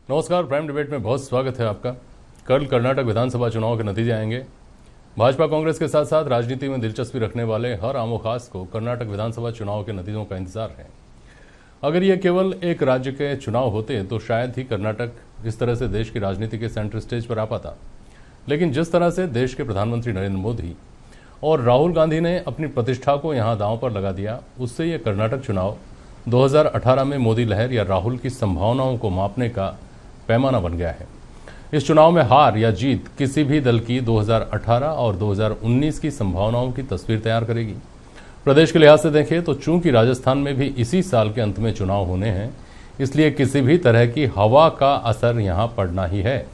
नमस्कार, prime debate में बहुत स्वागत है आपका। कल कर्नाटक विधानसभा चुनाव के नतीजे आएंगे। भाजपा कांग्रेस के साथ साथ राजनीति में दिलचस्पी रखने वाले हर आम और खास को कर्नाटक विधानसभा चुनाव के नतीजों का इंतजार है। अगर ये केवल एक राज्य के चुनाव होते तो शायद ही कर्नाटक इस तरह से देश की राजनीति के सेंटर स्टेज पर आ पाता, लेकिन जिस तरह से देश के प्रधानमंत्री नरेंद्र मोदी और राहुल गांधी ने अपनी प्रतिष्ठा को यहां दांव पर लगा दिया, उससे यह कर्नाटक चुनाव 2018 में मोदी लहर या राहुल की संभावनाओं को मापने का पैमाना बन गया है। इस चुनाव में हार या जीत किसी भी दल की 2018 और 2019 की संभावनाओं की तस्वीर तैयार करेगी। प्रदेश के लिहाज से देखें तो चूंकि राजस्थान में भी इसी साल के अंत में चुनाव होने हैं, इसलिए किसी भी तरह की हवा का असर यहां पड़ना ही है।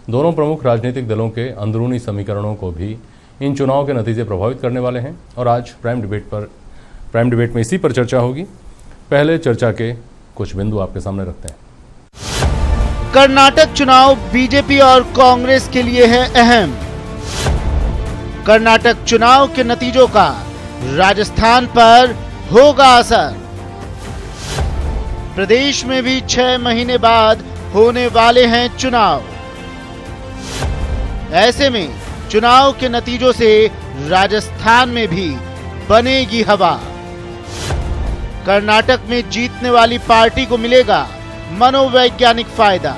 दोनों प्रमुख राजनीतिक दलों के अंदरूनी समीकरणों को भी इन चुनाव के नतीजे प्रभावित करने वाले हैं और आज प्राइम डिबेट में इसी पर चर्चा होगी। पहले चर्चा के कुछ बिंदु आपके सामने रखते हैं। कर्नाटक चुनाव बीजेपी और कांग्रेस के लिए है अहम। कर्नाटक चुनाव के नतीजों का राजस्थान पर होगा असर। प्रदेश में भी 6 महीने बाद होने वाले हैं चुनाव। ऐसे में चुनाव के नतीजों से राजस्थान में भी बनेगी हवा। कर्नाटक में जीतने वाली पार्टी को मिलेगा मनोवैज्ञानिक फायदा।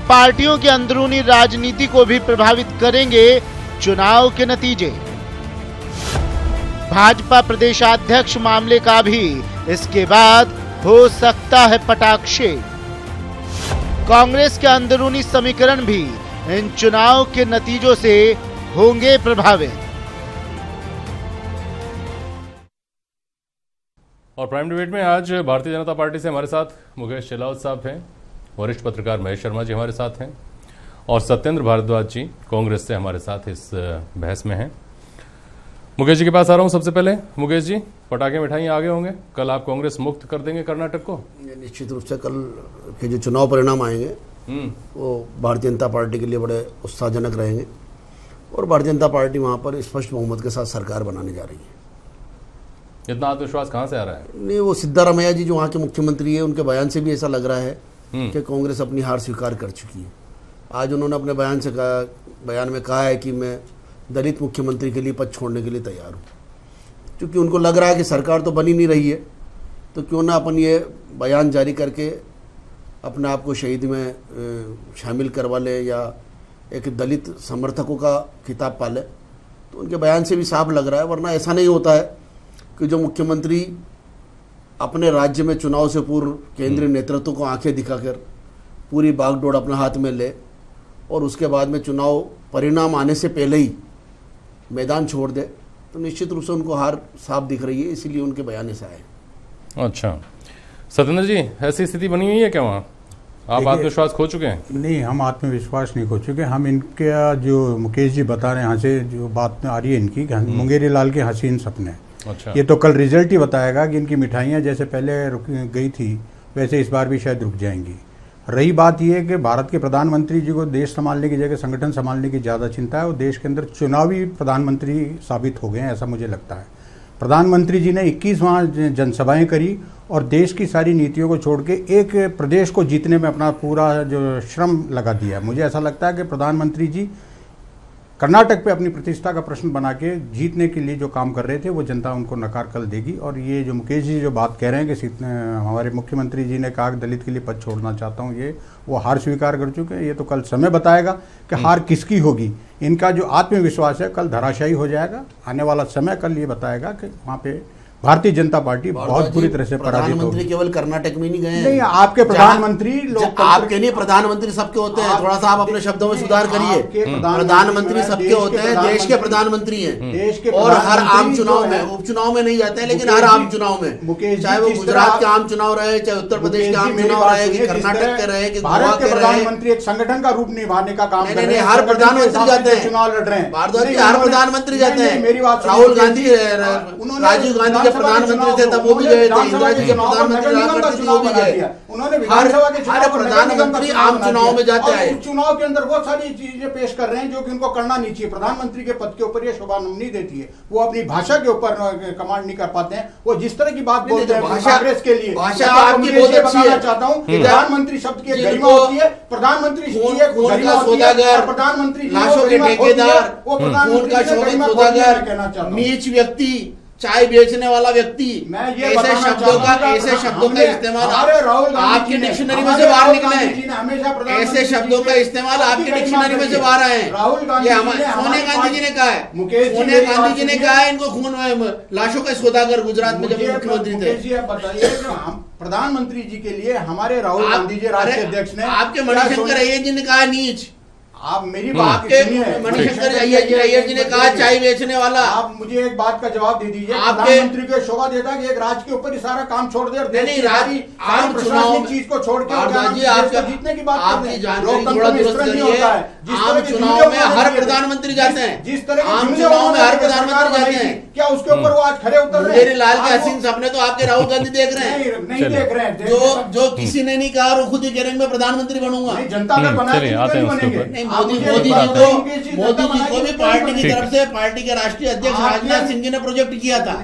पार्टियों के अंदरूनी राजनीति को भी प्रभावित करेंगे चुनाव के नतीजे। भाजपा प्रदेशाध्यक्ष मामले का भी इसके बाद हो सकता है पटाक्षेप। कांग्रेस के अंदरूनी समीकरण भी इन चुनाव के नतीजों से होंगे प्रभावित। और प्राइम डिबेट में आज भारतीय जनता पार्टी से हमारे साथ मुकेश शेलावत साहब हैं, वरिष्ठ पत्रकार महेश शर्मा जी हमारे साथ हैं और सत्येंद्र भारद्वाज जी कांग्रेस से हमारे साथ इस बहस में हैं। मुकेश जी के पास आ रहा हूं। सबसे पहले मुकेश जी, पटाखे मिठाई आगे होंगे, कल आप कांग्रेस मुक्त कर देंगे कर्नाटक को? निश्चित रूप से कल के जो चुनाव परिणाम आएंगे वो भारतीय जनता पार्टी के लिए बड़े उत्साहजनक रहेंगे और भारतीय जनता पार्टी वहां पर स्पष्ट बहुमत के साथ सरकार बनाने जा रही है। इतना आत्मविश्वास कहाँ से आ रहा है? नहीं, वो सिद्धारमैया जी जो वहाँ के मुख्यमंत्री है, उनके बयान से भी ऐसा लग रहा है कि कांग्रेस अपनी हार स्वीकार कर चुकी है। आज उन्होंने अपने बयान में कहा है कि मैं दलित मुख्यमंत्री के लिए पद छोड़ने के लिए तैयार हूँ। क्योंकि उनको लग रहा है कि सरकार तो बनी नहीं रही है, तो क्यों ना अपन ये बयान जारी करके अपने आप को शहीद में शामिल करवा ले या एक दलित समर्थकों का खिताब पाले। तो उनके बयान से भी साफ लग रहा है, वरना ऐसा नहीं होता है कि जो मुख्यमंत्री अपने राज्य में चुनाव से पूर्व केंद्रीय नेतृत्व को आंखें दिखाकर पूरी बागडोर अपने हाथ में ले और उसके बाद में चुनाव परिणाम आने से पहले ही मैदान छोड़ दे, तो निश्चित रूप से उनको हार साफ दिख रही है, इसीलिए उनके बयान ऐसा है। अच्छा सत्येंद्र जी, ऐसी स्थिति बनी हुई है क्या वहाँ? आप आत्मविश्वास खो चुके हैं? नहीं, हम आत्मविश्वास नहीं खो चुके। हम इनके जो मुकेश जी बता रहे हैं, यहाँ से जो बात आ रही है इनकी, मुंगेरी लाल के हसीन सपने। अच्छा। ये तो कल रिजल्ट ही बताएगा कि इनकी मिठाइयाँ जैसे पहले रुक गई थी वैसे इस बार भी शायद रुक जाएंगी। रही बात यह कि भारत के प्रधानमंत्री जी को देश संभालने की जगह संगठन संभालने की ज़्यादा चिंता है और देश के अंदर चुनावी प्रधानमंत्री साबित हो गए हैं, ऐसा मुझे लगता है। प्रधानमंत्री जी ने 21 वहाँ जनसभाएं करी और देश की सारी नीतियों को छोड़ के एक प्रदेश को जीतने में अपना पूरा जो श्रम लगा दिया। मुझे ऐसा लगता है कि प्रधानमंत्री जी कर्नाटक पे अपनी प्रतिष्ठा का प्रश्न बना के जीतने के लिए जो काम कर रहे थे वो जनता उनको नकार कल देगी। और ये जो मुकेश जी जो बात कह रहे हैं कि हमारे मुख्यमंत्री जी ने कहा कि दलित के लिए पद छोड़ना चाहता हूँ, ये वो हार स्वीकार कर चुके हैं। ये तो कल समय बताएगा कि हार किसकी होगी। इनका जो आत्मविश्वास है कल धराशायी हो जाएगा। आने वाला समय कल ये बताएगा कि वहाँ पे भारतीय जनता पार्टी बहुत बुरी तरह से पराजित होगी। प्रधानमंत्री केवल कर्नाटक में नहीं गए हैं। नहीं, आपके प्रधानमंत्री आपके नहीं, प्रधानमंत्री सबके होते हैं। थोड़ा सा आप अपने शब्दों में सुधार करिए। प्रधानमंत्री सबके होते हैं, देश के प्रधानमंत्री हैं और हर आम चुनाव में, उपचुनाव में नहीं जाते हैं, लेकिन हर आम चुनाव में, चाहे वो गुजरात के आम चुनाव रहे, चाहे उत्तर प्रदेश के आम चुनाव रहे, कि कर्नाटक के रहे, कि गोवा के रहे, प्रधानमंत्री एक संगठन का रूप निभाने का काम कर रहे हैं। हर प्रधानमंत्री जाते हैं चुनाव लड़ रहे हैं। भारद्वाज जी, हर प्रधानमंत्री जाते हैं। राहुल गांधी, राजीव गांधी प्रधानमंत्री थे तब वो भी गए थे, इंदिरा जी जब प्रधानमंत्री रहा करती थी वो भी गए। उन्होंने हर प्रधानमंत्री आम चुनाव में जाते हैं, चुनाव के अंदर बहुत सारी चीजें पेश कर रहे हैं जो कि उनको करना नहीं चाहिए। प्रधानमंत्री के पद के ऊपर ये शोभा नहीं देती है, वो अपनी भाषा के ऊपर कमांड नहीं कर पाते हैं। वो जिस तरह की बात बोलते हैं कांग्रेस के लिए, भाषा आपकी बहुत अच्छी है। चाहता हूँ प्रधानमंत्री शब्द की गरिमा होती है, प्रधानमंत्री प्रधानमंत्री लाशों के ठेकेदार, खून का शोषित सौदागर, नीच व्यक्ति, चाय बेचने वाला व्यक्ति, ऐसे शब्दों का इस्तेमाल आपकी डिक्शनरी में से बाहर निकले, ऐसे शब्दों का इस्तेमाल आपकी डिक्शनरी में से बाहर आए। ये सोनिया गांधी जी ने कहा है, सोनिया गांधी जी ने कहा है इनको खून लाशों का सौदागर गुजरात में जब मुख्यमंत्री थे। बताइए प्रधानमंत्री जी के लिए हमारे राहुल गांधी जी राष्ट्रीय अध्यक्ष ने, आपके मणिशंकर अय्यर जी ने कहा नीच, आप मेरी बात मणिशंकर अय्यर जी ने कहा चाय बेचने वाला। आप मुझे एक बात का जवाब दे दीजिए, प्रधानमंत्री को शोभा देता है कि एक राज्य के ऊपर ही सारा काम छोड़ दे और आम चुनाव चीज को छोड़ के आपका जीतने की बात आपकी जानकारी थोड़ा दुरुस्त करिए। आम चुनाव में हर प्रधानमंत्री जाते हैं, जिस तरह आम चुनाव में हर प्रधानमंत्री जाते हैं, क्या उसके ऊपर वो आज खड़े उतर रहे हैं? मेरे लाल के हसीन सपने तो आपके राहुल गांधी देख रहे हैं, नहीं देख रहे हैं। जो किसी ने नहीं कहा वो खुद ही कह रहे हैं मैं प्रधानमंत्री बनूंगा। जनता का मोदी जी को भी पार्टी की तरफ से पार्टी के राष्ट्रीय अध्यक्ष राजनाथ सिंह जी ने प्रोजेक्ट किया था,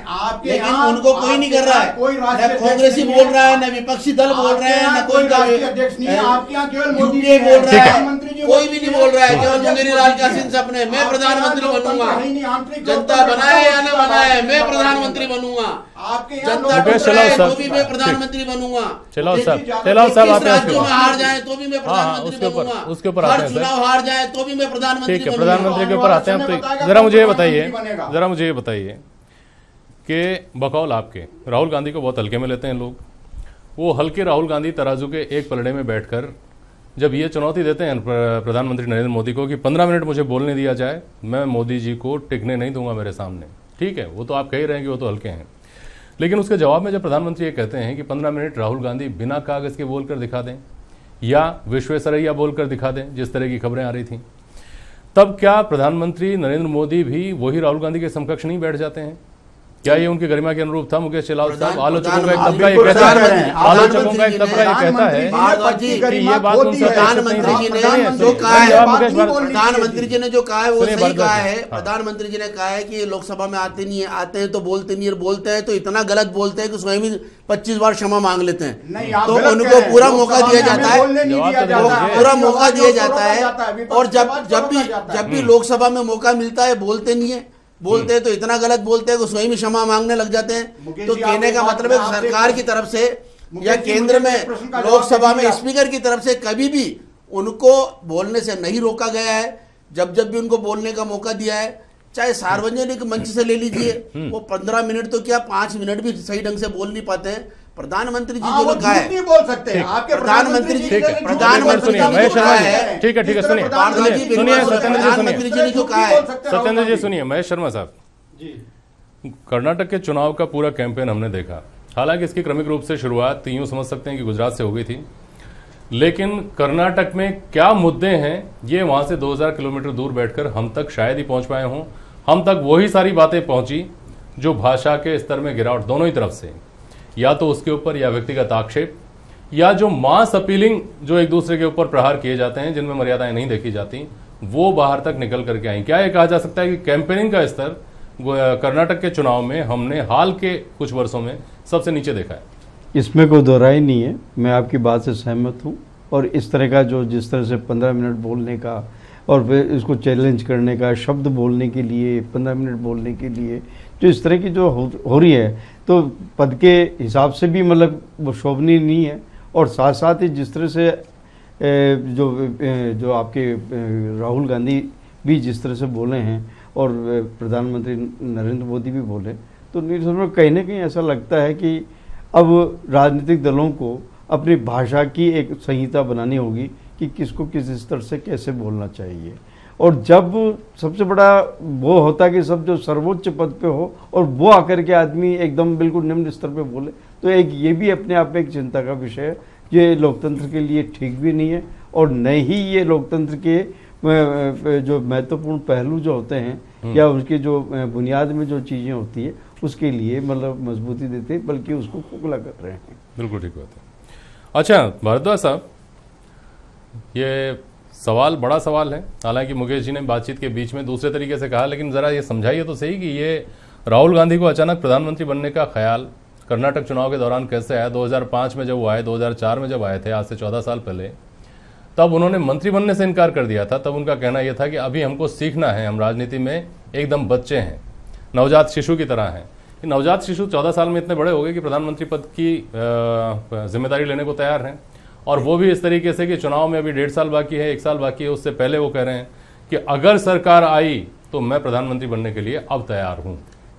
लेकिन उनको कोई नहीं कर रहा है। न कांग्रेसी बोल रहा है, न विपक्षी दल बोल रहे हैं, न कोई अध्यक्ष नहीं है। आपके यहाँ केवल मोदी बोल रहा है, कोई भी नहीं बोल रहा है, केवल मुंगेरी लाल का हसीन सपने मैं प्रधानमंत्री बनूंगा। जनता बनाए या न बनाए मैं प्रधानमंत्री बनूंगा। जनता तो भी मैं प्रधानमंत्री बनूंगा। चलाओ साहब राज्यों में हार जाए तो भी मैं प्रधानमंत्री बनूंगा। उसके ऊपर हर चुनाव हार जाए तो भी मैं प्रधानमंत्री। ठीक है, प्रधानमंत्री के ऊपर आते हैं। तो जरा मुझे ये बताइए कि बकौल आपके राहुल गांधी को बहुत हल्के में लेते हैं लोग। वो हल्के राहुल गांधी तराजू के एक पलड़े में बैठकर जब ये चुनौती देते हैं प्रधानमंत्री नरेंद्र मोदी को कि 15 मिनट मुझे बोलने दिया जाए, मैं मोदी जी को टिकने नहीं दूंगा मेरे सामने। ठीक है, वो तो आप कह ही रहे हैं कि वो तो हल्के हैं, लेकिन उसके जवाब में जब प्रधानमंत्री ये कहते हैं कि 15 मिनट राहुल गांधी बिना कागज के बोलकर दिखा दें या विश्वेश्वरैया बोलकर दिखा दें, जिस तरह की खबरें आ रही थी, तब क्या प्रधानमंत्री नरेंद्र मोदी भी वही राहुल गांधी के समकक्ष नहीं बैठ जाते हैं? क्या ये उनकी गरिमा के अनुरूप था? मुकेश चलाव साहब, आलोचकों का एक तबका ये कहता है कि ये बात उनसे प्रधानमंत्री जी ने जो कहा है वो सही कहा है। प्रधानमंत्री जी ने कहा है कि लोकसभा में आते नहीं है, आते हैं तो बोलते नहीं है, बोलते हैं तो इतना गलत बोलते हैं कि स्वयं ही 25 बार क्षमा मांग लेते हैं। तो उनको पूरा मौका दिया जाता है, पूरा मौका दिया जाता है। और जब भी लोकसभा में मौका मिलता है बोलते नहीं है, बोलते हैं तो इतना गलत बोलते हैं कि स्वयं ही क्षमा मांगने लग जाते हैं। तो कहने का मतलब है सरकार की तरफ से या केंद्र में लोकसभा में स्पीकर की तरफ से कभी भी उनको बोलने से नहीं रोका गया है। जब भी उनको बोलने का मौका दिया है, चाहे सार्वजनिक मंच से ले लीजिए, वो 15 मिनट तो क्या 5 मिनट भी सही ढंग से बोल नहीं पाते हैं। प्रधानमंत्री जी जो कहा है नहीं बोल सकते हैं आपके प्रधानमंत्री जी ठीक है, ठीक है, सत्येंद्र जी सुनिए। महेश शर्मा साहब, कर्नाटक के चुनाव का पूरा कैंपेन हमने देखा। हालांकि इसकी क्रमिक रूप से शुरुआत यूं समझ सकते हैं कि गुजरात से हो गई थी, लेकिन कर्नाटक में क्या मुद्दे हैं ये वहां से 2000 किलोमीटर दूर बैठकर हम तक शायद ही पहुंच पाए हों। हम तक वही सारी बातें पहुंची जो भाषा के स्तर में गिरावट दोनों ही तरफ से, या तो उसके ऊपर या व्यक्तिगत आक्षेप, या जो मास अपीलिंग जो एक दूसरे के ऊपर प्रहार किए जाते हैं जिनमें मर्यादाएं नहीं देखी जाती, वो बाहर तक निकल करके आई। क्या यह कहा जा सकता है कि कैंपेनिंग का स्तर कर्नाटक के चुनाव में हमने हाल के कुछ वर्षों में सबसे नीचे देखा है? इसमें कोई दोहराई नहीं है, मैं आपकी बात से सहमत हूँ। और इस तरह का जो जिस तरह से 15 मिनट बोलने का और फिर इसको चैलेंज करने का, शब्द बोलने के लिए 15 मिनट बोलने के लिए जो इस तरह की जो हो रही है, तो पद के हिसाब से भी मतलब वो शोभनीय नहीं है। और साथ साथ ही जिस तरह से जो आपके राहुल गांधी भी जिस तरह से बोले हैं और प्रधानमंत्री नरेंद्र मोदी भी बोले, तो कहीं ना कहीं ऐसा लगता है कि अब राजनीतिक दलों को अपनी भाषा की एक संहिता बनानी होगी कि किसको किस स्तर से कैसे बोलना चाहिए। और जब सबसे बड़ा वो होता है कि सब जो सर्वोच्च पद पे हो और वो आकर के आदमी एकदम बिल्कुल निम्न स्तर पे बोले, तो एक ये भी अपने आप में एक चिंता का विषय है। ये लोकतंत्र के लिए ठीक भी नहीं है और न ही ये लोकतंत्र के जो महत्वपूर्ण पहलू जो होते हैं या उसकी जो बुनियाद में जो चीज़ें होती है उसके लिए मतलब मजबूती देते बल्कि उसको खोखला कर रहे हैं। बिल्कुल ठीक बात है। अच्छा भारद्वाज साहब, ये सवाल बड़ा सवाल है, हालांकि मुकेश जी ने बातचीत के बीच में दूसरे तरीके से कहा, लेकिन जरा ये समझाइए तो सही कि ये राहुल गांधी को अचानक प्रधानमंत्री बनने का ख्याल कर्नाटक चुनाव के दौरान कैसे आया? 2005 में जब वो आए, 2004 में जब आए थे, आज से 14 साल पहले, तब उन्होंने मंत्री बनने से इनकार कर दिया था। तब उनका कहना यह था कि अभी हमको सीखना है, हम राजनीति में एकदम बच्चे हैं, नवजात शिशु की तरह हैं। नवजात शिशु 14 साल में इतने बड़े हो गए कि प्रधानमंत्री पद की जिम्मेदारी लेने को तैयार हैं, और वो भी इस तरीके से कि चुनाव में अभी 1.5 साल बाकी है, 1 साल बाकी है, उससे पहले वो कह रहे हैं कि अगर सरकार आई तो मैं प्रधानमंत्री बनने के लिए अब तैयार हूं।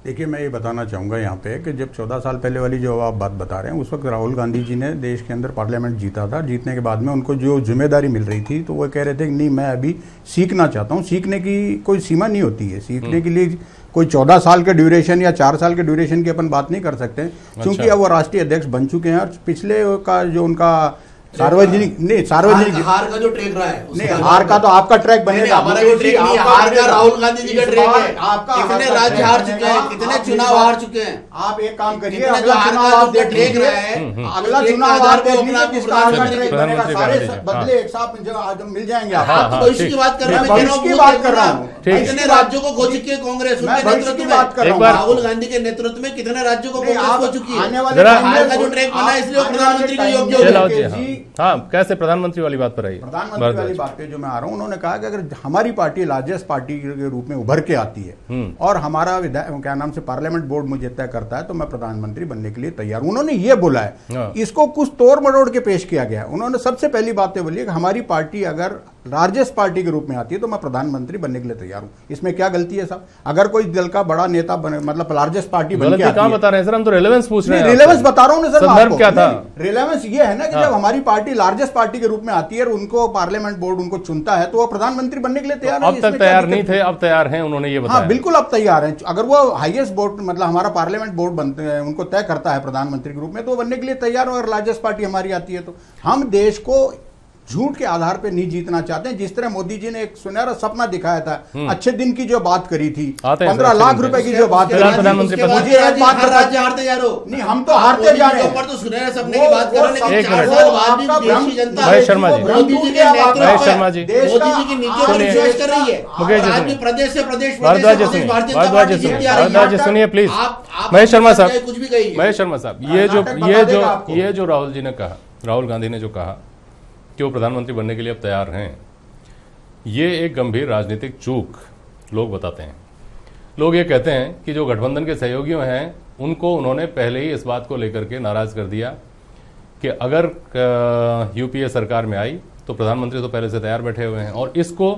देखिए, मैं ये बताना चाहूँगा यहाँ पे कि जब 14 साल पहले वाली जो आप बात बता रहे हैं, उस वक्त राहुल गांधी जी ने देश के अंदर पार्लियामेंट जीता था। जीतने के बाद में उनको जो जिम्मेदारी मिल रही थी, तो वो कह रहे थे कि नहीं, मैं अभी सीखना चाहता हूँ। सीखने की कोई सीमा नहीं होती है। सीखने के लिए कोई 14 साल के ड्यूरेशन या 4 साल के ड्यूरेशन की अपन बात नहीं कर सकते, क्योंकि अब वो राष्ट्रीय अध्यक्ष बन चुके हैं। और पिछले का जो उनका सार्वजनिक हार का जो ट्रैक रहा है, नहीं, हार का तो आपका ट्रैक बनेगा। हमारा जो ट्रैक नहीं, हार का राहुल गांधी जी का ट्रैक है। आपका कितने राज्य हार चुके हैं, कितने चुनाव हार चुके हैं। आप एक काम करिए, अगला चुनाव आप ट्रैक रहा है, अगला चुनाव आप देख लीजिए किसका हार का ट्रैक बनेगा। सारे बदले एक साथ मिल जाएंगे। आप भविष्य की बात कर रहे हैं, भविष्य की बात कर रहा हूँ। कितने राज्यों को खो चुकी है कांग्रेस, उनके नेतृत्व में, राहुल गांधी के नेतृत्व में कितने राज्यों को कांग्रेस खो चुकी है। हार का जो ट्रैक बना, इसलिए प्रधानमंत्री को योग्य। हाँ, कैसे प्रधानमंत्री वाली बात पर आई? प्रधानमंत्री वाली बात पे जो मैं आ रहा हूँ, उन्होंने कहा कि अगर हमारी पार्टी लार्जेस्ट पार्टी के रूप में उभर के आती है और हमारा क्या नाम से पार्लियामेंट बोर्ड मुझे तय करता है, तो मैं प्रधानमंत्री बनने के लिए तैयार हूं। उन्होंने ये बोला है। इसको कुछ तोड़ मरोड़ के पेश किया गया। उन्होंने सबसे पहली बात ये बोली कि हमारी पार्टी अगर लार्जेस्ट पार्टी के रूप में आती है तो मैं प्रधानमंत्री बनने के लिए तैयार हूं। इसमें क्या गलती है साहब? अगर कोई दल का बड़ा नेता बने, मतलब लार्जेस्ट पार्टी बन के आती है, बता रहे हैं सर, हम तो रिलेवेंस पूछ रहे हैं। रिलेवेंस बता रहा हूं ना सर, संदर्भ क्या था? रिलेवेंस ये है ना कि जब हमारी पार्टी लार्जेस्ट पार्टी के रूप में आती है और उनको पार्लियामेंट बोर्ड उनको चुनता है, तो वो प्रधानमंत्री बनने के लिए तैयार है। अब तक तैयार नहीं थे, अब तैयार हैं, उन्होंने ये बताया। हाँ, बिल्कुल अब तैयार हैं। अगर वो हाईएस्ट बोर्ड, मतलब हमारा पार्लियामेंट बोर्ड बनते हैं, उनको तय करता है प्रधानमंत्री के रूप में, तो बनने के लिए तैयार हो। और लार्जेस्ट पार्टी हमारी आती है, तो हम देश को झूठ के आधार पे नहीं जीतना चाहते हैं। जिस तरह मोदी जी ने एक सुनहरा सपना दिखाया था, अच्छे दिन की जो बात करी थी, 15 लाख रुपए की जो बात करी थी, प्रधानमंत्री मुझे एक बात राज्य हारते जा रहे हो। नहीं, हम तो हारते जा रहे हैं। तो सुनहरा सपने की बात कर रहे हैं, 4 साल बाद भी देशी जनता महेश शर्मा जी, मोदी जी के नेतृत्व महेश शर्मा जी, मोदी जी की नीतियों पर विश्वास कर रही है। मुकेश जी आज भी प्रदेश से प्रदेश भारद्वाज जी सुनिए प्लीज। महेश शर्मा साहब, कुछ भी कहिए। महेश शर्मा साहब, ये जो राहुल जी ने कहा, राहुल गांधी ने जो कहा कि वो प्रधानमंत्री बनने के लिए अब तैयार हैं, ये एक गंभीर राजनीतिक चूक लोग बताते हैं। लोग ये कहते हैं कि जो गठबंधन के सहयोगियों हैं, उनको उन्होंने पहले ही इस बात को लेकर के नाराज कर दिया कि अगर यूपीए सरकार में आई तो प्रधानमंत्री तो पहले से तैयार बैठे हुए हैं, और इसको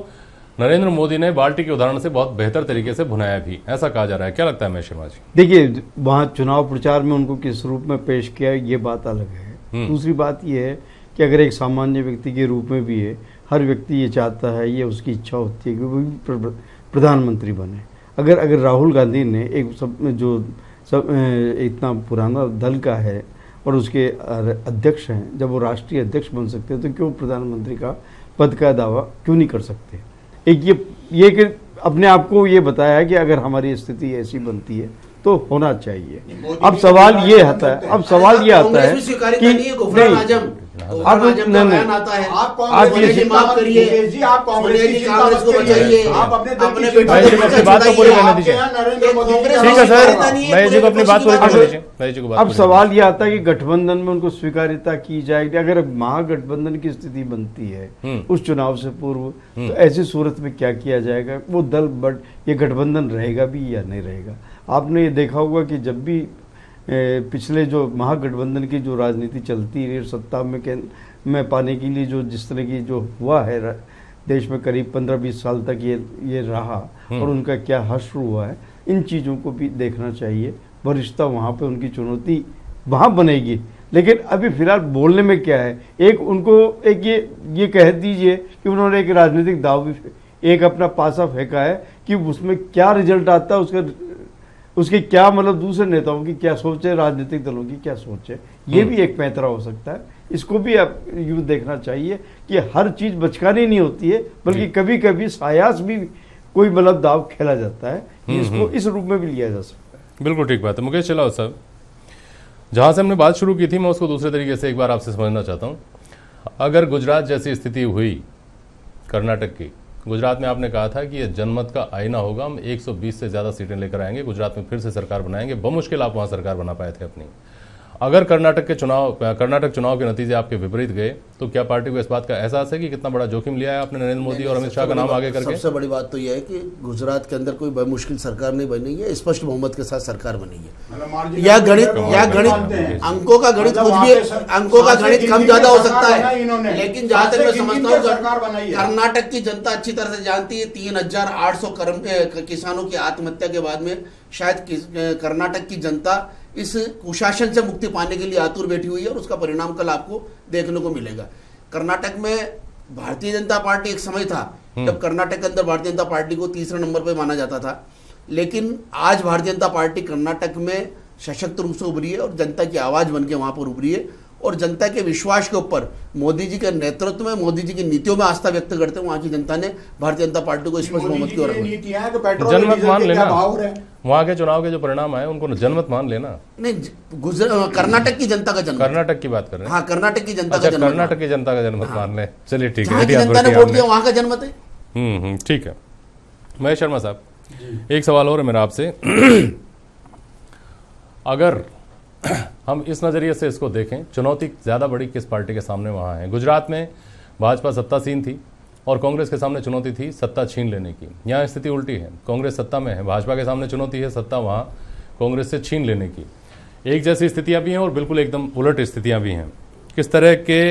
नरेंद्र मोदी ने बाल्टी के उदाहरण से बहुत बेहतर तरीके से भुनाया भी, ऐसा कहा जा रहा है। क्या लगता है महेश शर्मा जी? देखिए, वहाँ चुनाव प्रचार में उनको किस रूप में पेश किया, ये बात अलग है। दूसरी बात ये है कि अगर एक सामान्य व्यक्ति के रूप में भी है, हर व्यक्ति ये चाहता है, ये उसकी इच्छा होती है कि वो भी प्रधानमंत्री बने। अगर राहुल गांधी ने इतना पुराना दल का है और उसके अध्यक्ष हैं, जब वो राष्ट्रीय अध्यक्ष बन सकते हैं, तो क्यों प्रधानमंत्री का पद का दावा क्यों नहीं कर सकते? एक ये कि अपने आप को ये बताया है कि अगर हमारी स्थिति ऐसी बनती है तो होना चाहिए। अब सवाल ये आता है कि नहीं, अब आप ये माफ करिए, आप कांग्रेस को बताइए, आप अपने बात को पूरी करने दीजिए। ठीक है सर, महेश जी को अपनी बात पूरी करने दीजिए। अब सवाल ये आता है कि गठबंधन में उनको स्वीकार्यता की जाएगी। अगर महागठबंधन की स्थिति बनती है उस चुनाव से पूर्व, तो ऐसी सूरत में क्या किया जाएगा? वो दल ये गठबंधन रहेगा भी या नहीं रहेगा? आपने ये देखा होगा कि जब भी पिछले जो महागठबंधन की जो राजनीति चलती है, सत्ता में पाने के लिए जो जिस तरह की जो हुआ है देश में, करीब 15-20 साल तक ये रहा, और उनका क्या हश्र हुआ है, इन चीज़ों को भी देखना चाहिए। वरिष्ठता वहाँ पे उनकी चुनौती वहाँ बनेगी, लेकिन अभी फिलहाल बोलने में क्या है? एक उनको एक ये कह दीजिए कि उन्होंने एक राजनीतिक दाव भी एक अपना पासा फेंका है कि उसमें क्या रिजल्ट आता है, उसके क्या मतलब दूसरे नेताओं की क्या सोच है, राजनीतिक दलों की क्या सोच है, ये भी एक पैंतरा हो सकता है। इसको भी आप यूँ देखना चाहिए कि हर चीज़ बचकानी नहीं होती है, बल्कि कभी कभी सायास भी कोई मतलब दाव खेला जाता है, इसको इस रूप में भी लिया जा सकता है। बिल्कुल ठीक बात है। मुकेश चलावत साहब, जहां से हमने बात शुरू की थी मैं उसको दूसरे तरीके से एक बार आपसे समझना चाहता हूं। अगर गुजरात जैसी स्थिति हुई कर्नाटक की, गुजरात में आपने कहा था कि ये जनमत का आईना होगा, हम 120 से ज़्यादा सीटें लेकर आएंगे, गुजरात में फिर से सरकार बनाएंगे, बमुश्किल आप वहाँ सरकार बना पाए थे अपनी। अगर कर्नाटक चुनाव के नतीजे आपके विपरीत गए तो क्या पार्टी को इस बात का एहसास है कि कितना बड़ा जोखिम लिया है आपने नरेंद्र मोदी और अमित शाह का नाम आगे करके? सबसे बड़ी बात तो यह है कि गुजरात के अंदर कोई बमुश्किल सरकार नहीं बनी है, स्पष्ट बहुमत के साथ सरकार बनी है। या गणित अंकों का गणित कुछ भी, अंकों का गणित कम ज्यादा हो सकता है, लेकिन जहां तक मैं समझता हूँ कर्नाटक की जनता अच्छी तरह से जानती है 3800 किसानों की आत्महत्या के बाद में शायद कर्नाटक की जनता इस कुशासन से मुक्ति पाने के लिए आतुर बैठी हुई है और उसका परिणाम कल आपको देखने को मिलेगा। कर्नाटक में भारतीय जनता पार्टी एक समय था जब कर्नाटक के अंदर भारतीय जनता पार्टी को तीसरे नंबर पे माना जाता था, लेकिन आज भारतीय जनता पार्टी कर्नाटक में सशक्त रूप से उभरी है और जनता की आवाज बन के वहां पर उभरी है और जनता के विश्वास के ऊपर मोदी जी के नेतृत्व में, मोदी जी की नीतियों में आस्था व्यक्त करते हैं वहां की जनता ने भारतीय जनता पार्टी को स्पष्ट बहुमत की ओर जनमत मान लेना। वहां के चुनाव के जो परिणाम आए उनको जनमत मान लेना। नहीं, कर्नाटक की जनता का जनमत, कर्नाटक की बात कर रहे हैं। हाँ, कर्नाटक की जनता का जनमत, कर्नाटक की जनता का जनमत मान ले। चलिए ठीक है, जनता ने वोट दिया वहां का जनमत है। ठीक है। महेश शर्मा साहब, एक सवाल और है मेरा आपसे। अगर हम इस नज़रिए से इसको देखें, चुनौती ज़्यादा बड़ी किस पार्टी के सामने वहाँ है? गुजरात में भाजपा सत्तासीन थी और कांग्रेस के सामने चुनौती थी सत्ता छीन लेने की। यहाँ स्थिति उल्टी है, कांग्रेस सत्ता में है, भाजपा के सामने चुनौती है सत्ता वहाँ कांग्रेस से छीन लेने की। एक जैसी स्थितियाँ भी हैं और बिल्कुल एकदम उलट स्थितियाँ भी हैं। किस तरह के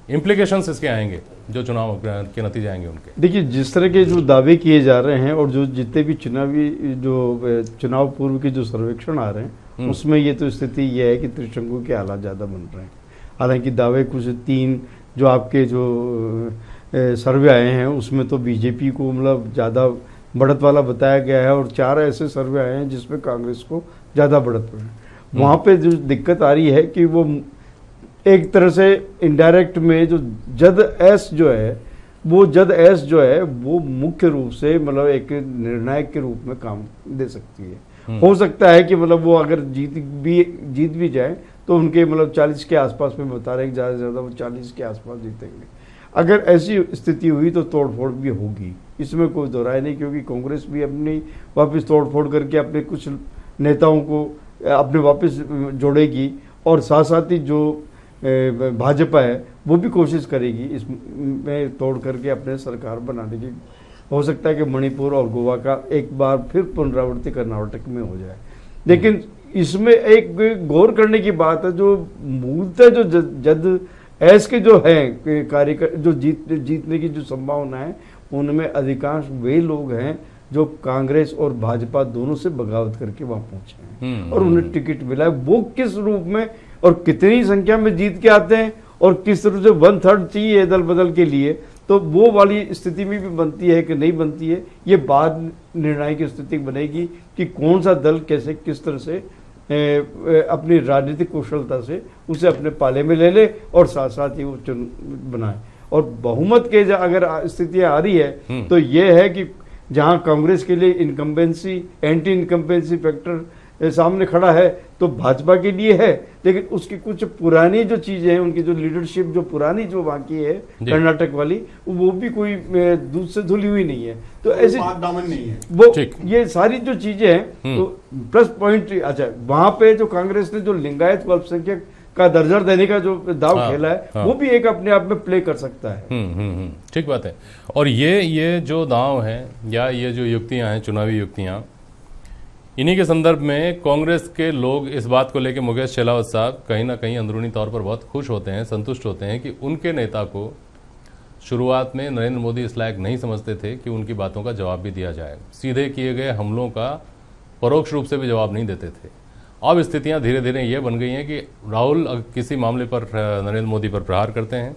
इम्प्लीकेशंस इसके आएंगे जो चुनाव के नतीजे आएंगे उनके? देखिए, जिस तरह के जो दावे किए जा रहे हैं और जो जितने भी चुनाव पूर्व के जो सर्वेक्षण आ रहे हैं उसमें ये तो स्थिति यह है कि त्रिशंकु के हालात ज़्यादा बन रहे हैं। हालांकि दावे कुछ 3 जो आपके जो सर्वे आए हैं उसमें तो बीजेपी को मतलब ज़्यादा बढ़त वाला बताया गया है और 4 ऐसे सर्वे आए हैं जिसमें कांग्रेस को ज़्यादा बढ़त है। वहाँ पे जो दिक्कत आ रही है कि वो एक तरह से इनडायरेक्ट में जो जद एस जो है वो मुख्य रूप से मतलब एक निर्णायक के रूप में काम दे सकती है। हो सकता है कि मतलब वो अगर जीत भी जाए तो उनके मतलब 40 के आसपास में बता रहे हैं, ज़्यादा से ज़्यादा वो 40 के आसपास जीतेंगे। अगर ऐसी स्थिति हुई तो तोड़फोड़ भी होगी, इसमें कोई दो राय नहीं, क्योंकि कांग्रेस भी अपनी वापस तोड़फोड़ करके अपने कुछ नेताओं को अपने वापस जोड़ेगी और साथ साथ ही जो भाजपा है वो भी कोशिश करेगी इसमें तोड़ करके अपने सरकार बनाने की। हो सकता है कि मणिपुर और गोवा का एक बार फिर पुनरावृत्ति कर्नाटक में हो जाए, लेकिन इसमें एक गौर करने की बात है, जो मूलतः जो जद एस के जो है कार्य जो जीतने की जो संभावना है उनमें अधिकांश वे लोग हैं जो कांग्रेस और भाजपा दोनों से बगावत करके वहां पहुंचे हैं और उन्हें टिकट मिला है। वो किस रूप में और कितनी संख्या में जीत के आते हैं और किस तरह से 1/3 चाहिए दल बदल के लिए, तो वो वाली स्थिति में भी बनती है कि नहीं बनती है, ये बाद निर्णय की स्थिति बनेगी कि कौन सा दल कैसे किस तरह से अपनी राजनीतिक कुशलता से उसे अपने पाले में ले ले और साथ साथ ही वो बनाए। और बहुमत के अगर स्थितियां आ रही है तो ये है कि जहां कांग्रेस के लिए इनकम्बेंसी एंटी इनकम्बेंसी फैक्टर सामने खड़ा है तो भाजपा के लिए है, लेकिन उसकी कुछ पुरानी जो चीजें हैं, उनकी जो लीडरशिप जो पुरानी जो बाकी है कर्नाटक वाली, वो भी कोई दूध से धुली हुई नहीं है। तो ऐसे दामन नहीं है वो ये सारी जो चीजें हैं तो प्लस पॉइंट। अच्छा, वहां पे जो कांग्रेस ने जो लिंगायत को अल्पसंख्यक का दर्जा देने का जो दाव खेला है वो भी एक अपने आप में प्ले कर सकता है। ठीक बात है। और ये जो दाव है या ये जो युक्तियां हैं, चुनावी युक्तियां, इन्हीं के संदर्भ में कांग्रेस के लोग इस बात को लेकर, मुकेश शेलावत साहब, कहीं ना कहीं अंदरूनी तौर पर बहुत खुश होते हैं, संतुष्ट होते हैं कि उनके नेता को शुरुआत में नरेंद्र मोदी इस लायक नहीं समझते थे कि उनकी बातों का जवाब भी दिया जाए, सीधे किए गए हमलों का परोक्ष रूप से भी जवाब नहीं देते थे। अब स्थितियां धीरे धीरे ये बन गई हैं कि राहुल किसी मामले पर नरेंद्र मोदी पर प्रहार करते हैं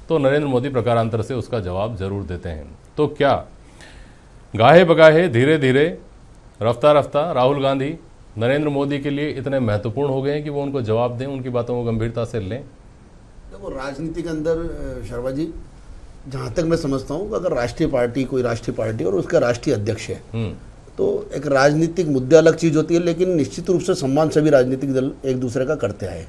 तो नरेंद्र मोदी प्रकारांतर से उसका जवाब जरूर देते हैं। तो क्या गाहे बगाहे धीरे धीरे रफ्ता रफ्ता राहुल गांधी नरेंद्र मोदी के लिए इतने महत्वपूर्ण हो गए हैं कि वो उनको जवाब दें, उनकी बातों को गंभीरता से लें? देखो, राजनीति के अंदर शर्मा जी, जहाँ तक मैं समझता हूँ, अगर राष्ट्रीय पार्टी कोई राष्ट्रीय पार्टी और उसका राष्ट्रीय अध्यक्ष है तो एक राजनीतिक मुद्दे अलग चीज़ होती है, लेकिन निश्चित रूप से सम्मान सभी राजनीतिक दल एक दूसरे का करते आए।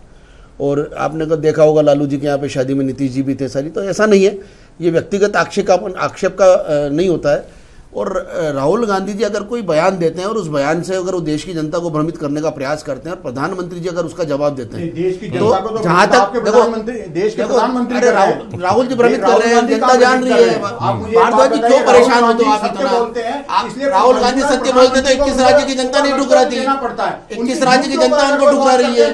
और आपने को देखा होगा लालू जी के यहाँ पे शादी में नीतीश जी भी थे सारी, तो ऐसा नहीं है, ये व्यक्तिगत आक्षेप का नहीं होता है। और राहुल गांधी जी अगर कोई बयान देते हैं और उस बयान से अगर वो देश की जनता को भ्रमित करने का प्रयास करते हैं और प्रधानमंत्री जी अगर उसका जवाब देते हैं, देश की तो जनता को जहां तक देश के प्रधानमंत्री राहुल जी भ्रमित कर रहे हैं, जनता जान रही है। भारद्वाज जी क्यों परेशान होते हो आप इतना? राहुल गांधी सत्य बोलते तो 21 राज्य की जनता नहीं ठुकरा थी, 21 राज्य की जनता उनको ठुकरा रही है।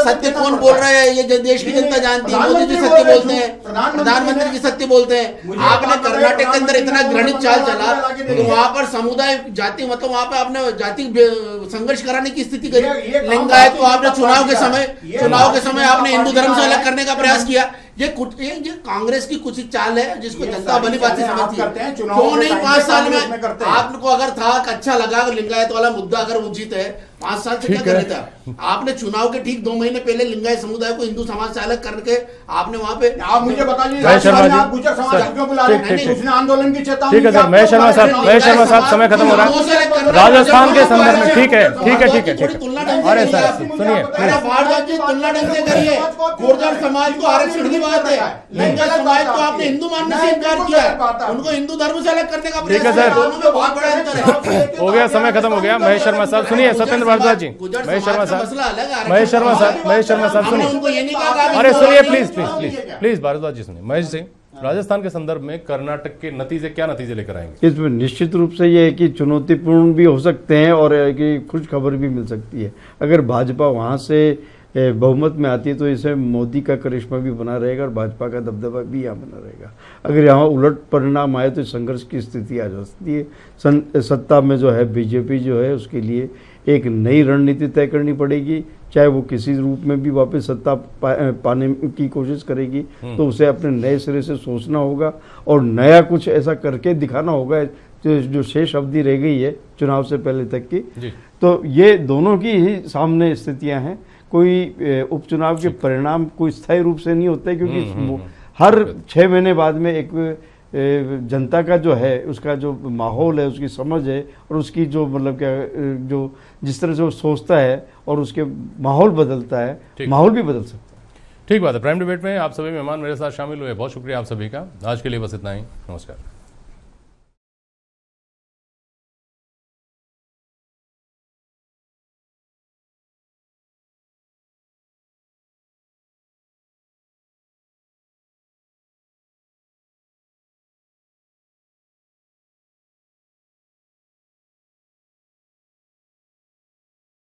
सत्य कौन बोल रहा है, ये देश की जनता जानती है। मोदी जी सत्य बोलते हैं, प्रधानमंत्री जी सत्य बोलते हैं। आपने कर्नाटक के अंदर इतना घृणित चाल चला तो वहां पर समुदाय जाति मतलब वहां पे आपने जाति संघर्ष कराने की स्थिति करी। लिंगायत को आपने चुनाव के समय आपने हिंदू धर्म से अलग करने का प्रयास किया। ये कांग्रेस की कुछ चाल है जिसको जनता भली बात समझती है। क्यों नहीं 5 साल में आपको अगर था अच्छा लगा लिंगायत वाला मुद्दा अगर उचित है 5 साल से क्या कर रहे थे? आपने चुनाव के ठीक 2 महीने पहले लिंगायत समुदाय को हिंदू समाज से अलग करके आपने वहां पे आप मुझे बताइए आंदोलन की चेतावनी। ठीक है सर, महेश शर्मा साहब समय खत्म हो रहा है राजस्थान के संदर्भ में। ठीक है। अरे सर सुनिए, भारद्वाज जी तुलना ढंग से करिए। गुर्जर समाज को आरक्षण की बात है, लिंगायत समाज को आपने हिंदू मानने से इनकार किया है, उनको हिंदू धर्म से अलग करने का प्रयास ठीक है सर, दोनों में बहुत बड़ा अंतर है। हो गया, समय खत्म हो गया। महेश शर्मा साहब सुनिए, सत्येंद्र भारद्वाज जी, महेश शर्मा साहब सुनिए। अरे सुनिए प्लीज भारद्वाज जी सुनिए। महेश जी, राजस्थान के संदर्भ में कर्नाटक के नतीजे क्या नतीजे लेकर आएंगे? इसमें निश्चित रूप से ये है कि चुनौतीपूर्ण भी हो सकते हैं और कि खुश खबर भी मिल सकती है। अगर भाजपा वहाँ से बहुमत में आती है तो इसे मोदी का करिश्मा भी बना रहेगा और भाजपा का दबदबा भी यहाँ बना रहेगा। अगर यहाँ उलट परिणाम आए तो संघर्ष की स्थिति आ सकती है। सत्ता में जो है बीजेपी जो है उसके लिए एक नई रणनीति तय करनी पड़ेगी, चाहे वो किसी रूप में भी वापस सत्ता पाने की कोशिश करेगी तो उसे अपने नए सिरे से सोचना होगा और नया कुछ ऐसा करके दिखाना होगा जो शेष अवधि रह गई है चुनाव से पहले तक की। तो ये दोनों की ही सामने स्थितियां हैं। कोई उपचुनाव के परिणाम कोई स्थायी रूप से नहीं होते क्योंकि हर 6 महीने बाद में एक जनता का जो है उसका जो माहौल है, उसकी समझ है और उसकी जो मतलब क्या जो जिस तरह से वो सोचता है और उसके माहौल बदलता है, माहौल भी बदल सकता है। ठीक बात है। प्राइम डिबेट में आप सभी मेहमान मेरे साथ शामिल हुए, बहुत शुक्रिया आप सभी का। आज के लिए बस इतना ही, नमस्कार।